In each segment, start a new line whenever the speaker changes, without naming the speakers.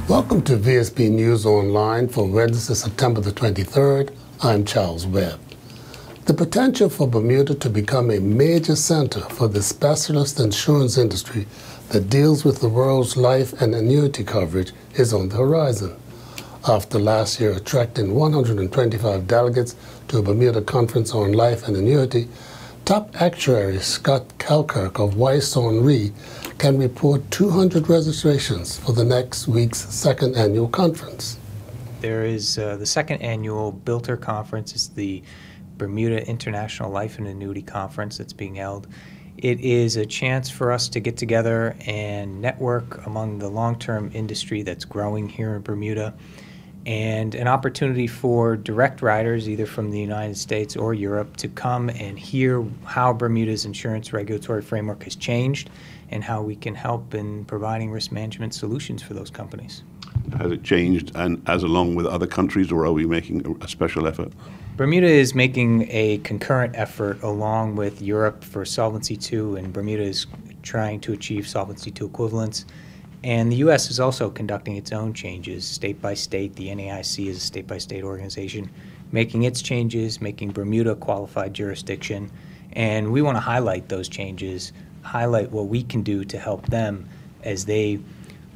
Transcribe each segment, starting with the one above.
Welcome to VSB News Online for Wednesday, September the 23rd. I'm Charles Webb. The potential for Bermuda to become a major center for the specialist insurance industry that deals with the world's life and annuity coverage is on the horizon. After last year attracting 125 delegates to a Bermuda conference on life and annuity, top actuary Scott Kalkirk of Wyson Re can report 200 registrations for the next week's second annual conference.
There is the second annual BILTER conference. It's the Bermuda International Life and Annuity Conference that's being held. It is a chance for us to get together and network among the long-term industry that's growing here in Bermuda, and an opportunity for direct writers, either from the United States or Europe, to come and hear how Bermuda's insurance regulatory framework has changed and how we can help in providing risk management solutions for those companies.
Has it changed, and as along with other countries, or are we making a special effort?
Bermuda is making a concurrent effort along with Europe for Solvency II, and Bermuda is trying to achieve Solvency II equivalence. And the U.S. is also conducting its own changes, state by state. The NAIC is a state-by-state organization, making its changes, making Bermuda a qualified jurisdiction. And we want to highlight those changes, highlight what we can do to help them as they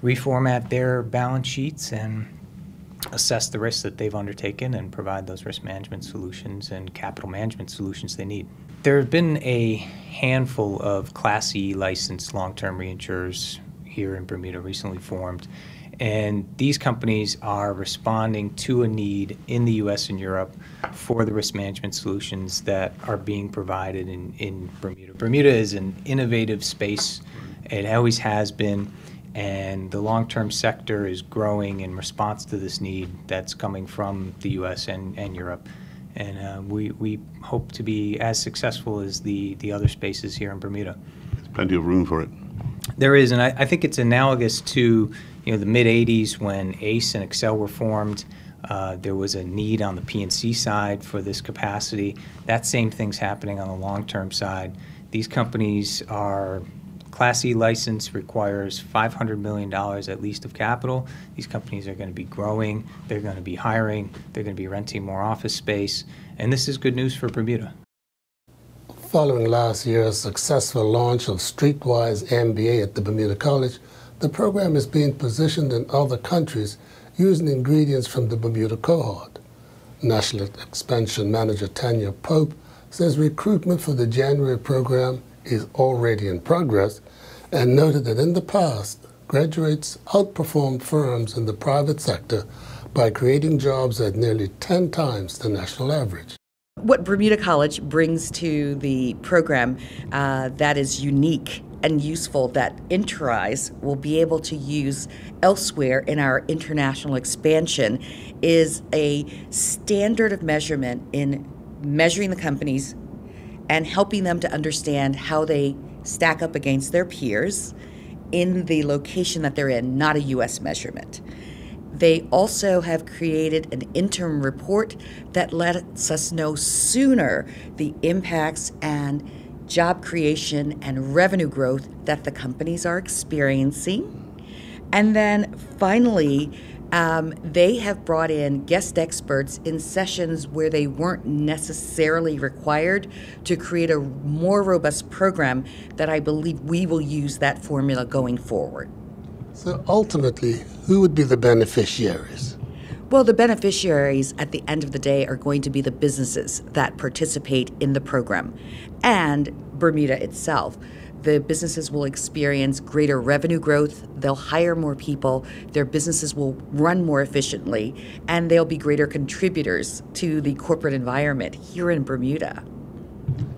reformat their balance sheets and assess the risks that they've undertaken and provide those risk management solutions and capital management solutions they need. There have been a handful of Class E licensed long-term reinsurers here in Bermuda recently formed, and these companies are responding to a need in the U.S. and Europe for the risk management solutions that are being provided in Bermuda. Bermuda is an innovative space. It always has been, and the long-term sector is growing in response to this need that's coming from the U.S. and Europe. And we hope to be as successful as the other spaces here in Bermuda.
There's plenty of room for it.
There is, and I think it's analogous to the mid-'80s when ACE and Excel were formed. There was a need on the P&C side for this capacity. That same thing's happening on the long-term side. These companies are Class E license, requires $500 million at least of capital. These companies are going to be growing, they're going to be hiring, they're going to be renting more office space, and this is good news for Bermuda.
Following last year's successful launch of Streetwise MBA at the Bermuda College, the program is being positioned in other countries using ingredients from the Bermuda cohort. National Expansion Manager Tanya Pope says recruitment for the January program is already in progress, and noted that in the past, graduates outperformed firms in the private sector by creating jobs at nearly 10 times the national average.
What Bermuda College brings to the program that is unique and useful that Enterprise will be able to use elsewhere in our international expansion is a standard of measurement in measuring the companies and helping them to understand how they stack up against their peers in the location that they're in, not a U.S. measurement. They also have created an interim report that lets us know sooner the impacts and job creation and revenue growth that the companies are experiencing. And then finally, they have brought in guest experts in sessions where they weren't necessarily required to create a more robust program that I believe we will use that formula going forward.
So ultimately, who would be the beneficiaries?
Well, the beneficiaries at the end of the day are going to be the businesses that participate in the program and Bermuda itself. The businesses will experience greater revenue growth, they'll hire more people, their businesses will run more efficiently, and they'll be greater contributors to the corporate environment here in Bermuda.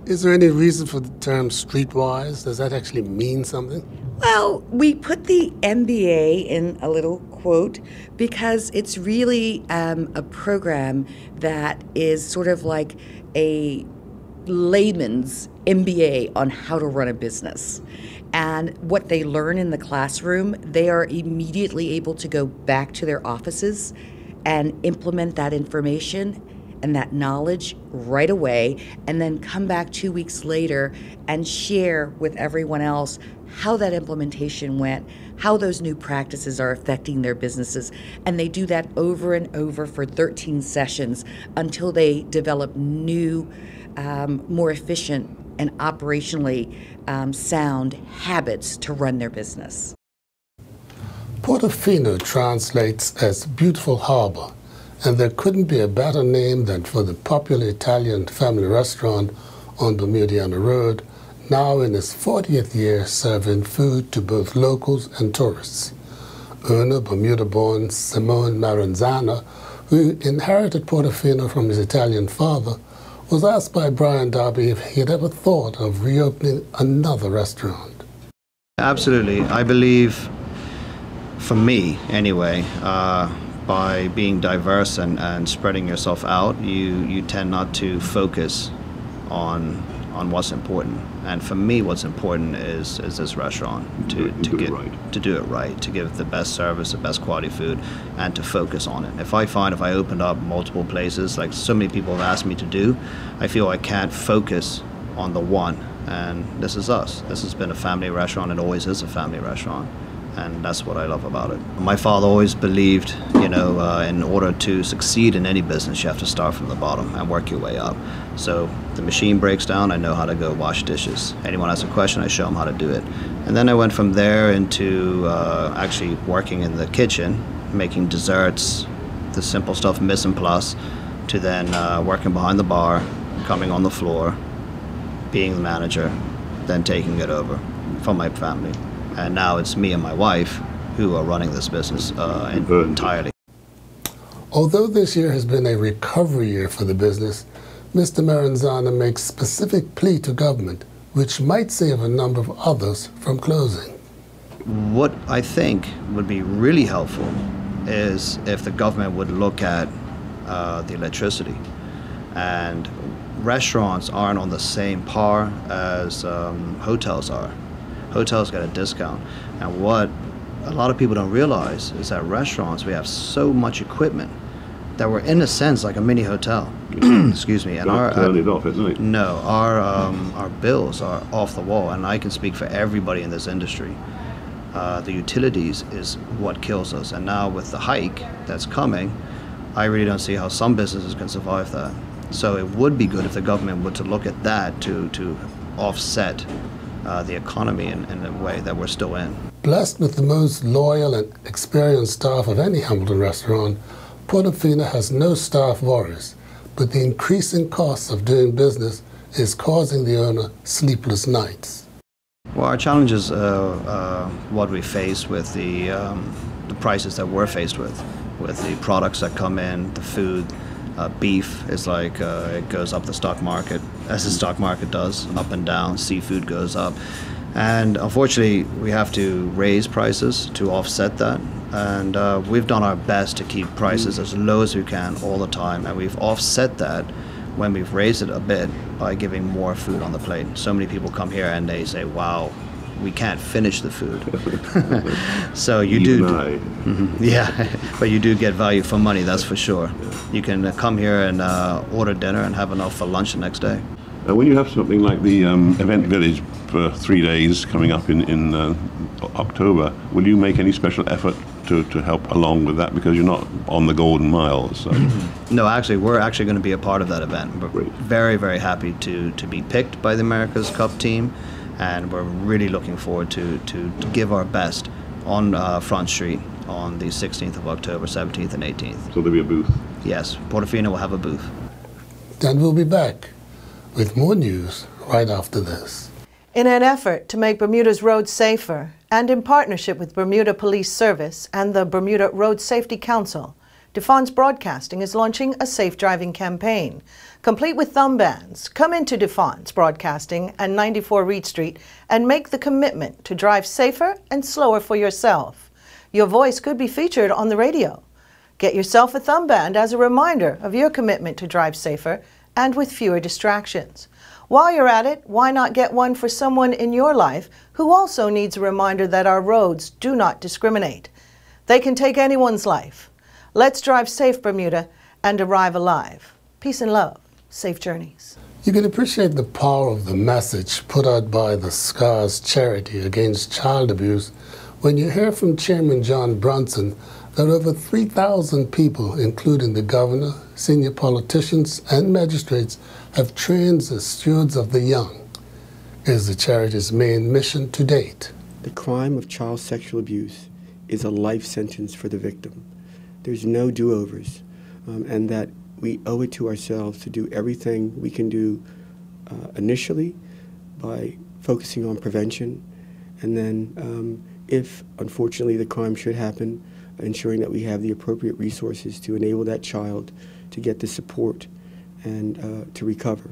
Is there any reason for the term Streetwise? Does that actually mean something?
Well, we put the MBA in a little quote because it's really a program that is sort of like a layman's MBA on how to run a business. And what they learn in the classroom, they are immediately able to go back to their offices and implement that information and that knowledge right away, and then come back 2 weeks later and share with everyone else how that implementation went, how those new practices are affecting their businesses. And they do that over and over for 13 sessions until they develop new, more efficient and operationally sound habits to run their business.
Portofino translates as beautiful harbor, and there couldn't be a better name than for the popular Italian family restaurant on Bermudiana Road, now in its 40th year serving food to both locals and tourists. Owner, Bermuda-born Simone Maranzana, who inherited Portofino from his Italian father, was asked by Brian Darby if he had ever thought of reopening another restaurant.
Absolutely. I believe, for me anyway, by being diverse and spreading yourself out, you tend not to focus on what's important. And for me, what's important is this restaurant to do it right, to give the best service, the best quality food, and to focus on it. If I opened up multiple places, like so many people have asked me to do, I feel I can't focus on the one. And this is us. This has been a family restaurant. It always is a family restaurant. And that's what I love about it. My father always believed, in order to succeed in any business, you have to start from the bottom and work your way up. So the machine breaks down, I know how to go wash dishes. Anyone has a question, I show them how to do it. And then I went from there into actually working in the kitchen, making desserts, the simple stuff, mise en place, to then working behind the bar, coming on the floor, being the manager, then taking it over from my family. And now it's me and my wife who are running this business entirely.
Although this year has been a recovery year for the business, Mr. Maranzana makes specific plea to government, which might save a number of others from closing.
What I think would be really helpful is if the government would look at the electricity. And restaurants aren't on the same par as hotels are. Hotels get a discount. And what a lot of people don't realize is that restaurants, we have so much equipment that we're in a sense like a mini hotel. Excuse me. And
turn it off, isn't it?
No, our bills are off the wall, and I can speak for everybody in this industry. The utilities is what kills us, and now with the hike that's coming, I really don't see how some businesses can survive that. So it would be good if the government were to look at that to offset the economy in a way that we're still in.
Blessed with the most loyal and experienced staff of any Hamilton restaurant, Portofino has no staff worries, but the increasing costs of doing business is causing the owner sleepless nights.
Well, our challenge is what we face with the prices that we're faced with the products that come in, the food. Beef is like it goes up the stock market, as the stock market does, up and down. Seafood goes up. And unfortunately, we have to raise prices to offset that. And we've done our best to keep prices as low as we can all the time. And we've offset that when we've raised it a bit by giving more food on the plate. So many people come here and they say, wow, we can't finish the food. So you yeah, but you do get value for money, that's for sure. You can come here and order dinner and have enough for lunch the next day.
When you have something like the event village for 3 days coming up in October, will you make any special effort to help along with that, because you're not on the Golden Mile? So.
No, actually, we're actually going to be a part of that event. We're very, very happy to be picked by the America's Cup team. And we're really looking forward to give our best on Front Street on the 16th of October, 17th and 18th.
So there'll be a booth?
Yes, Portofino will have a booth.
Then we'll be back with more news right after this.
In an effort to make Bermuda's roads safer, and in partnership with Bermuda Police Service and the Bermuda Road Safety Council, DeFon's Broadcasting is launching a safe driving campaign. Complete with thumb bands, come into DeFon's Broadcasting and 94 Reed Street and make the commitment to drive safer and slower for yourself. Your voice could be featured on the radio. Get yourself a thumb band as a reminder of your commitment to drive safer and with fewer distractions. While you're at it, why not get one for someone in your life who also needs a reminder that our roads do not discriminate. They can take anyone's life. Let's drive safe, Bermuda, and arrive alive. Peace and love. Safe journeys.
You can appreciate the power of the message put out by the SCAR's charity against child abuse when you hear from Chairman John Brunson that over 3,000 people, including the governor, senior politicians, and magistrates, have trained as stewards of the young. It is the charity's main mission to date.
The crime of child sexual abuse is a life sentence for the victim. There's no do-overs, and that we owe it to ourselves to do everything we can do initially by focusing on prevention, and then if unfortunately the crime should happen, ensuring that we have the appropriate resources to enable that child to get the support and to recover.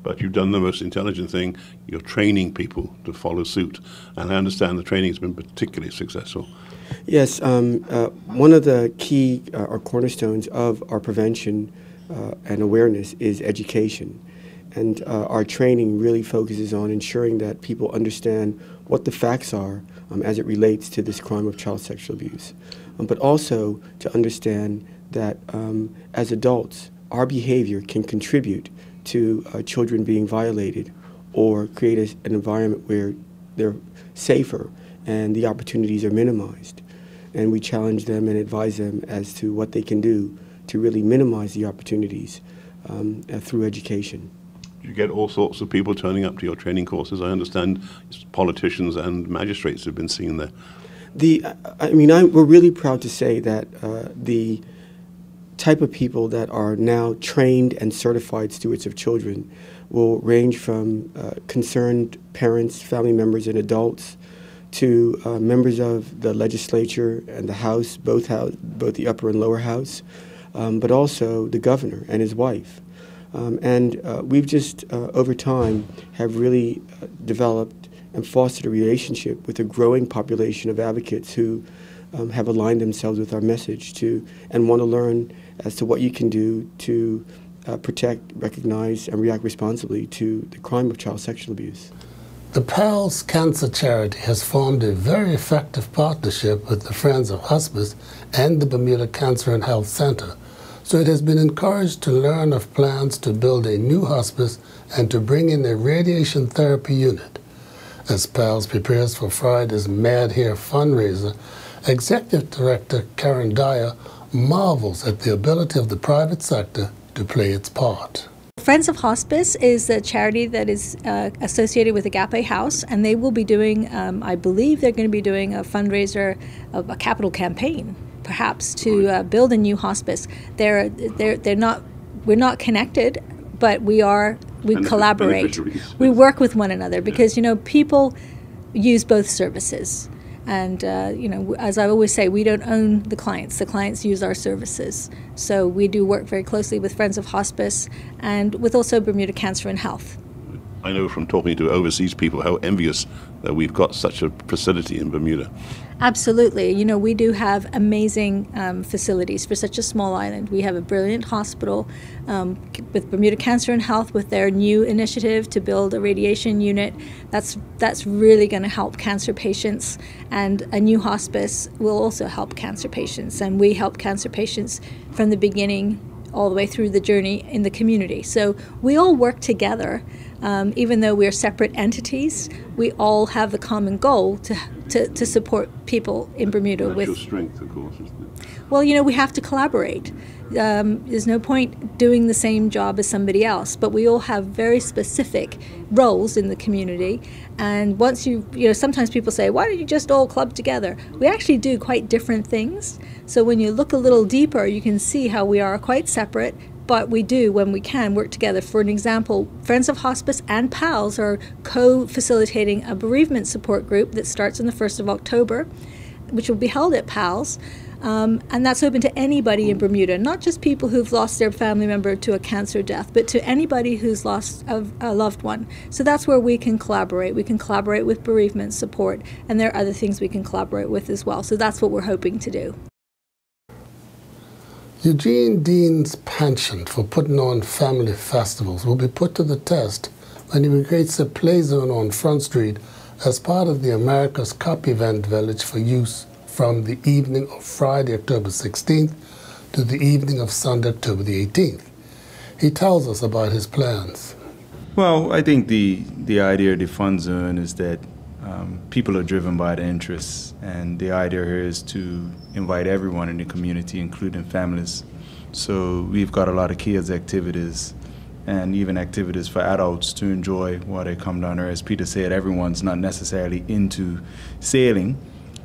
But you've done the most intelligent thing. You're training people to follow suit. And I understand the training has been particularly successful.
Yes, one of the key or cornerstones of our prevention and awareness is education. And our training really focuses on ensuring that people understand what the facts are as it relates to this crime of child sexual abuse. But also to understand that as adults, our behavior can contribute to children being violated or create an environment where they're safer and the opportunities are minimized. And we challenge them and advise them as to what they can do to really minimize the opportunities through education.
You get all sorts of people turning up to your training courses. I understand politicians and magistrates have been seen there.
We're really proud to say that the type of people that are now trained and certified stewards of children will range from concerned parents, family members, and adults to members of the legislature and the House, both the upper and lower house, but also the governor and his wife. We've just, over time, have really developed and fostered a relationship with a growing population of advocates who have aligned themselves with our message and want to learn as to what you can do to protect, recognize, and react responsibly to the crime of child sexual abuse.
The PALS Cancer Charity has formed a very effective partnership with the Friends of Hospice and the Bermuda Cancer and Health Center. So it has been encouraged to learn of plans to build a new hospice and to bring in a radiation therapy unit. As PALS prepares for Friday's Mad Hair fundraiser, Executive Director Karen Dyer marvels at the ability of the private sector to play its part.
Friends of Hospice is a charity that is associated with Agape House, and they will be doing, I believe they're going to be doing a fundraiser, a capital campaign, perhaps, to build a new hospice. We're not connected, but we collaborate. We work with one another because, people use both services. And, as I always say, we don't own the clients use our services. So we do work very closely with Friends of Hospice and with also Bermuda Cancer and Health.
I know from talking to overseas people how envious that we've got such a facility in Bermuda.
Absolutely. We do have amazing facilities for such a small island. We have a brilliant hospital with Bermuda Cancer and Health with their new initiative to build a radiation unit. That's really going to help cancer patients, and a new hospice will also help cancer patients. And we help cancer patients from the beginning all the way through the journey in the community. So we all work together. Even though we're separate entities, we all have the common goal to support people in Bermuda.
That's
with
your strength, of course, isn't it?
Well, we have to collaborate. There's no point doing the same job as somebody else, but we all have very specific roles in the community. And once sometimes people say, why don't you just all club together? We actually do quite different things. So when you look a little deeper, you can see how we are quite separate, but we do, when we can, work together. For an example, Friends of Hospice and PALS are co-facilitating a bereavement support group that starts on the 1st of October, which will be held at PALS. And that's open to anybody in Bermuda, not just people who've lost their family member to a cancer death, but to anybody who's lost a loved one. So that's where we can collaborate. We can collaborate with bereavement support, and there are other things we can collaborate with as well. So that's what we're hoping to do.
Eugene Dean's penchant for putting on family festivals will be put to the test when he creates a play zone on Front Street as part of the America's Cup event village for use from the evening of Friday, October 16th to the evening of Sunday, October the 18th. He tells us about his plans.
Well, I think the idea of the fun zone is that people are driven by the interests, and the idea here is to invite everyone in the community, including families. So we've got a lot of kids' activities and even activities for adults to enjoy while they come down there. As Peter said, everyone's not necessarily into sailing,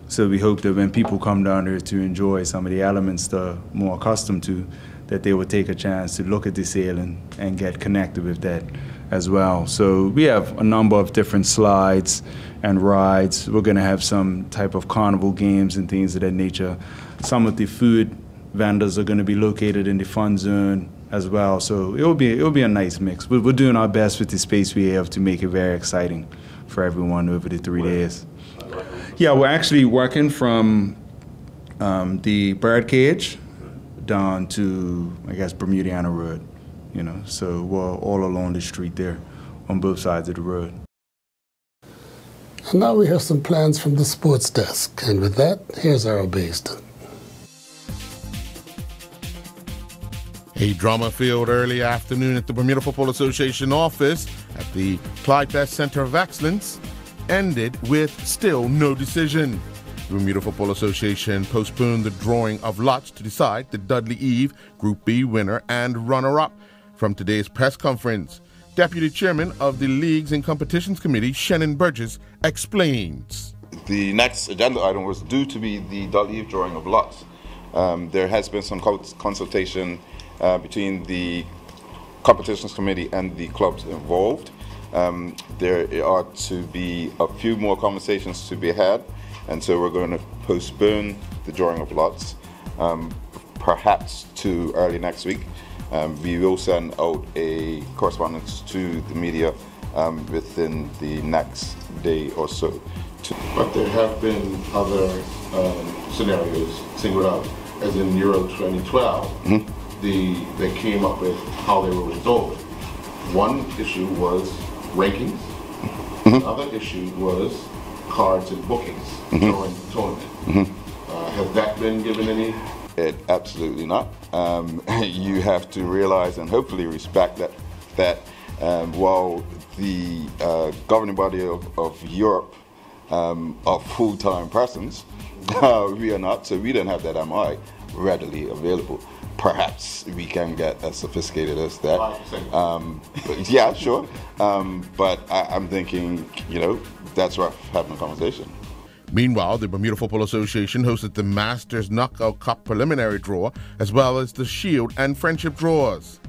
so we hope that when people come down there to enjoy some of the elements they're more accustomed to, that they would take a chance to look at the sailing and get connected with that as well. So we have a number of different slides and rides. We're going to have some type of carnival games and things of that nature. Some of the food vendors are going to be located in the fun zone as well. So it'll be a nice mix. We're doing our best with the space we have to make it very exciting for everyone over the 3 days. Yeah, we're actually working from the birdcage down to, I guess, Bermudiana Road. So we're all along the street there on both sides of the road.
And now we have some plans from the sports desk. And with that, here's Earl Baston.
A drama-filled early afternoon at the Bermuda Football Association office at the Clyde Best Center of Excellence ended with still no decision. The Bermuda Football Association postponed the drawing of lots to decide the Dudley Eve Group B winner and runner-up. From today's press conference, Deputy Chairman of the Leagues and Competitions Committee, Shannon Burgess, explains.
The next agenda item was due to be the Dudley Eve drawing of lots. There has been some consultation between the Competitions Committee and the clubs involved. There are to be a few more conversations to be had, and so we're going to postpone the drawing of lots, perhaps to early next week. We will send out a correspondence to the media within the next day or so.
But there have been other scenarios singled out, as in Euro 2012, they came up with how they were resolved. One issue was rankings. Another issue was cards and bookings during the tournament. Has that been given any?
Absolutely not. You have to realize and hopefully respect that while the governing body of Europe are full-time persons, we are not, so we don't have that MI readily available. Perhaps we can get as sophisticated as that. But yeah, sure. But I'm thinking, that's worth having a conversation.
Meanwhile, the Bermuda Football Association hosted the Masters Knockout Cup preliminary draw, as well as the Shield and Friendship draws.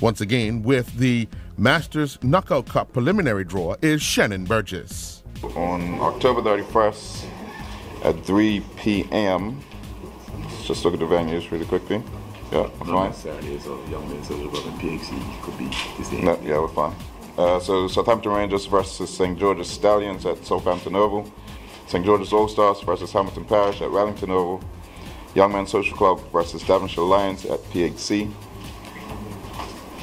Once again, with the Masters Knockout Cup preliminary draw is Shannon Burgess.
On October 31st at 3 p.m., let's just look at the venues really quickly. Yeah, we're fine.
Saturday, so Young Men Social Club and PHC could be the same.
No, yeah, we're fine. So Southampton Rangers versus St. George's Stallions at Southampton Oval. St. George's All-Stars versus Hamilton Parish at Wellington Oval. Young Men Social Club versus Devonshire Lions at PHC.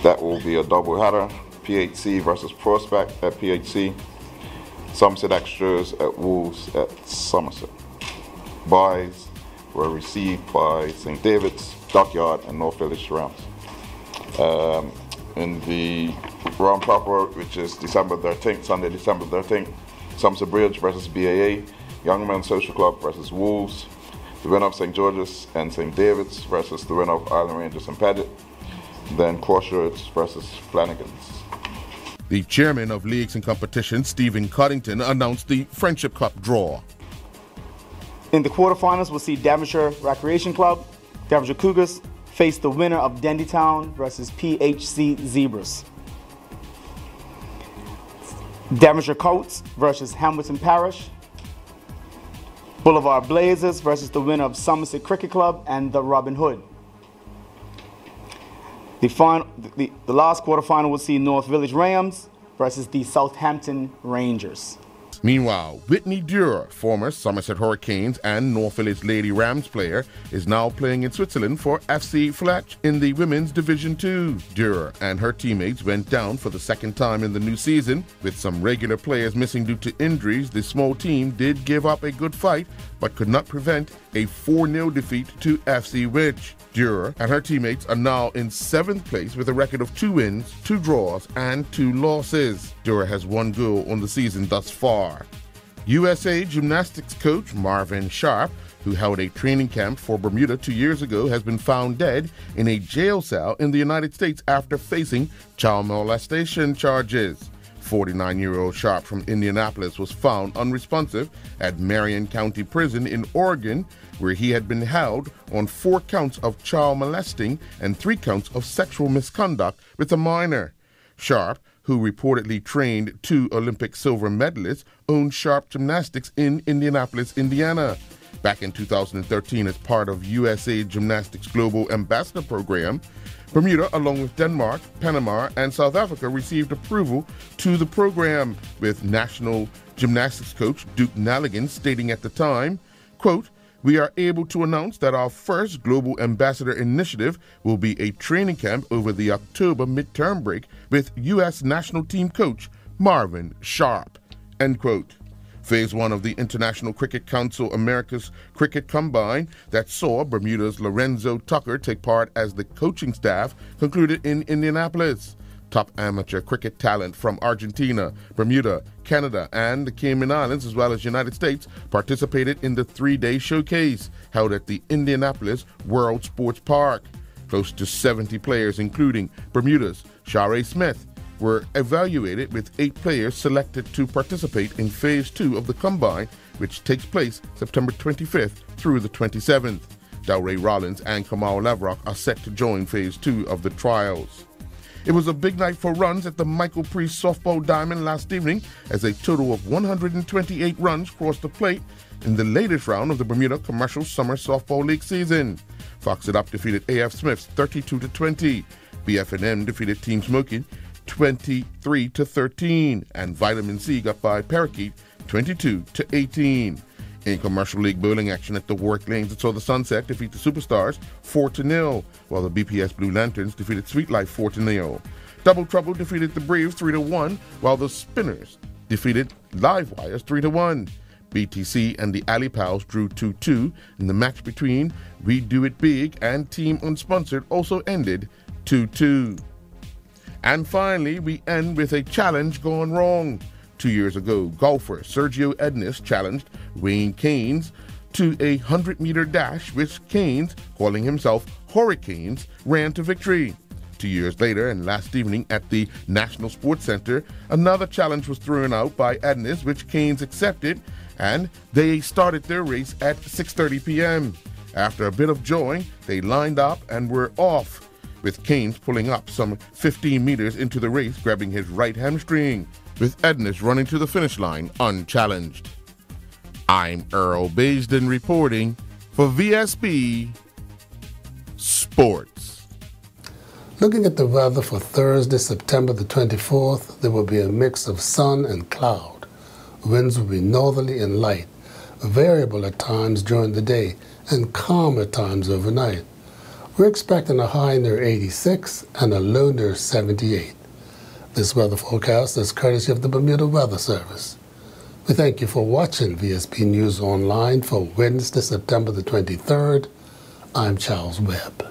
That will be a doubleheader. PHC versus Prospect at PHC. Somerset Extras at Wolves at Somerset. Buys were received by St. David's, Dockyard, and North Village Rams. In the round proper, which is December 13th, Sunday, December 13th, Somerset Bridge versus BAA, Young Men Social Club versus Wolves, the winner of St. George's and St. David's versus the winner of Island Rangers and Paget, then Crossroads versus Flanagan's.
The chairman of Leagues and Competitions, Stephen Coddington, announced the Friendship Cup draw.
In the quarterfinals, we'll see Devonshire Recreation Club, Devonshire Cougars, face the winner of Dendytown versus PHC Zebras. Devonshire Colts versus Hamilton Parish. Boulevard Blazers versus the winner of Somerset Cricket Club and the Robin Hood. The last quarterfinal will see North Village Rams versus the Southampton Rangers.
Meanwhile, Whitney Durer, former Somerset Hurricanes and North Village Lady Rams player, is now playing in Switzerland for FC Fletch in the Women's Division 2. Durer and her teammates went down for the second time in the new season. With some regular players missing due to injuries, the small team did give up a good fight, but could not prevent a 4-0 defeat to FC Witch. Durer and her teammates are now in 7th place with a record of 2 wins, 2 draws, and 2 losses. Durer has 1 goal on the season thus far. USA gymnastics coach Marvin Sharp, who held a training camp for Bermuda 2 years ago, has been found dead in a jail cell in the United States after facing child molestation charges. 49-year-old Sharp from Indianapolis was found unresponsive at Marion County Prison in Oregon, where he had been held on 4 counts of child molesting and 3 counts of sexual misconduct with a minor. Sharp, who reportedly trained 2 Olympic silver medalists, owned Sharp Gymnastics in Indianapolis, Indiana. Back in 2013, as part of USA Gymnastics Global Ambassador Program, Bermuda, along with Denmark, Panama, and South Africa, received approval to the program, with National Gymnastics coach Duke Nalligan stating at the time, quote, "We are able to announce that our first Global Ambassador initiative will be a training camp over the October midterm break with U.S. national team coach Marvin Sharp," end quote. Phase 1 of the International Cricket Council America's Cricket Combine that saw Bermuda's Lorenzo Tucker take part as the coaching staff concluded in Indianapolis. Top amateur cricket talent from Argentina, Bermuda, Canada, and the Cayman Islands, as well as United States, participated in the 3-day showcase held at the Indianapolis World Sports Park. Close to 70 players, including Bermuda's Shari Smith, were evaluated, with 8 players selected to participate in Phase 2 of the Combine, which takes place September 25th through the 27th. Delray Rollins and Kamal Lavrock are set to join Phase 2 of the trials. It was a big night for runs at the Michael Priest Softball Diamond last evening, as a total of 128 runs crossed the plate in the latest round of the Bermuda Commercial Summer Softball League season. Fox It Up defeated AF Smiths 32-20. BF&M defeated Team Smoky 23-13, and Vitamin C got by Parakeet 22-18. In Commercial League bowling action at the Warwick Lanes, it saw the Sunset defeat the Superstars 4-0, while the BPS Blue Lanterns defeated Sweet Life 4-0. Double Trouble defeated the Braves 3-1, while the Spinners defeated Live Wires 3-1. BTC and the Alley Pals drew 2-2, and the match between We Do It Big and Team Unsponsored also ended 2-2. And finally, we end with a challenge gone wrong. 2 years ago, golfer Sergio Ednis challenged Wayne Keynes to a 100-meter dash, which Keynes, calling himself Hurricanes, ran to victory. 2 years later, and last evening at the National Sports Center, another challenge was thrown out by Ednis, which Keynes accepted, and they started their race at 6:30 p.m. After a bit of jawing, they lined up and were off, with Keynes pulling up some 15 meters into the race, grabbing his right hamstring, with Ednis running to the finish line unchallenged. I'm Earl Baisden reporting for VSB Sports.
Looking at the weather for Thursday, September the 24th, there will be a mix of sun and cloud. Winds will be northerly and light, variable at times during the day, and calm at times overnight. We're expecting a high near 86 and a low near 78. This weather forecast is courtesy of the Bermuda Weather Service. We thank you for watching VSB News Online for Wednesday, September the 23rd. I'm Charles Webb.